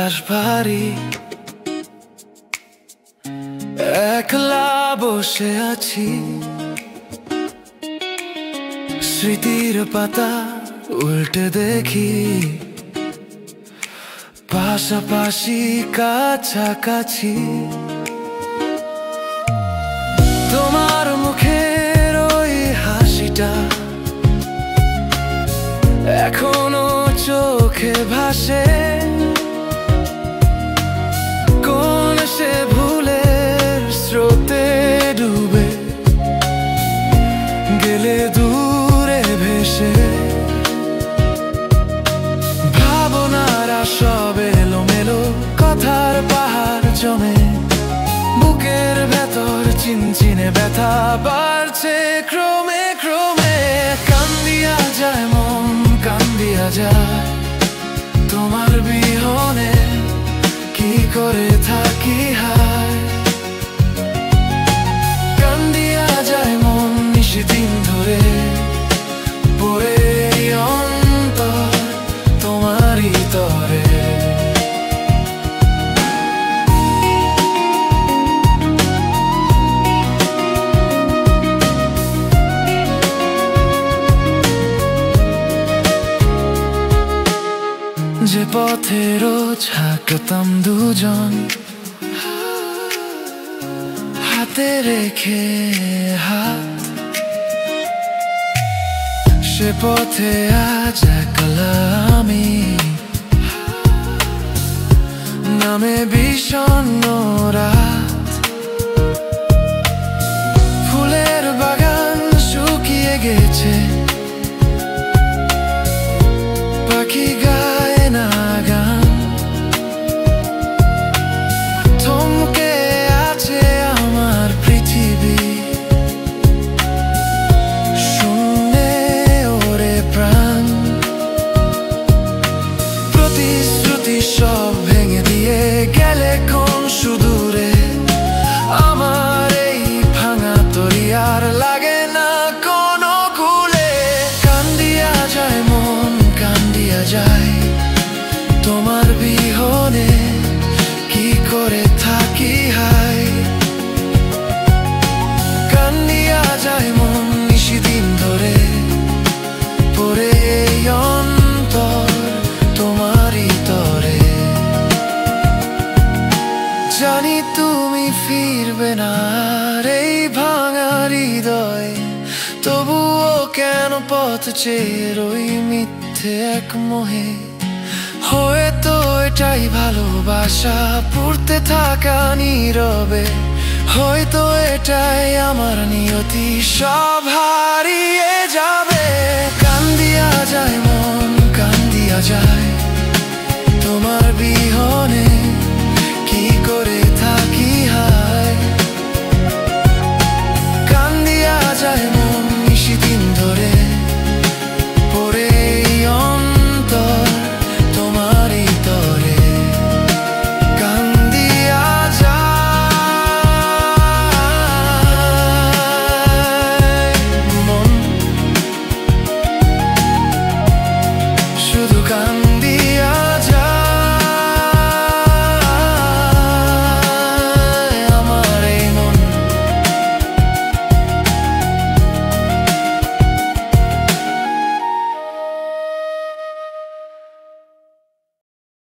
আকাশ ভারী, একলা বসে আছি, স্মৃতির পাতা উল্টে দেখি, পাশাপাশি কাছাকাছি তোমার মুখের ওই হাসিটা এখনো চোখে ভাসে। কোন সে ভুলের স্রোতে ডুবে গেলে দূরে ভেসে, ভাবনারা সব এলোমেলো, কথার পাহাড় জমে, বুকের ভেতর চিনচিনে ব্যথা বাড়ছে ক্রমে ক্রমে। কান্দিয়া যায় মন, কান্দিয়া যায়, তোমার বিহনে কি করে থাকি হায়। কান্দিয়া যায় মন নিশিদিন ধরে, পড়ে অন্তর তোমারই তরে। যে পথে রোজ হাঁটতাম দুজন, হাতে রেখে হাত, সে পথে আজ একলা আমি, নামে বিষণ্ণ রাত। ফুলের বাগান শুকিয়ে গেছে, পাখি গায় না গান, থমকে আছে আমার পৃথিবী, শূন্যে ওরে প্রাণ। প্রতিশ্রুতি সব ভেঙে দিয়ে গেলে কোন সুদূরে, আমার এই ভাঙা তরি আর লাগে না কোনো কুলে। কান্দিয়া যায় মন, কান্দিয়া যায়, তোমার বিহনে কি করে থাকি হায়। কান্দিয়া যায় মন নিশিদিন ধরে, পড়ে অন্তর তোমারই তরে। জানি তুমি ফিরবে না এই ভাঙা হৃদয়, তবুও কেন পথ চেয়ে রই মিথ্যে এক মোহে। হয়তো এটাই ভালোবাসা, পুড়তে থাকা নীরবে, হয়তো এটাই আমার নিয়তি, সব হারিয়ে যাবে। কান্দিয়া যায় মন, কান্দিয়া যায়, তোমার বিহনে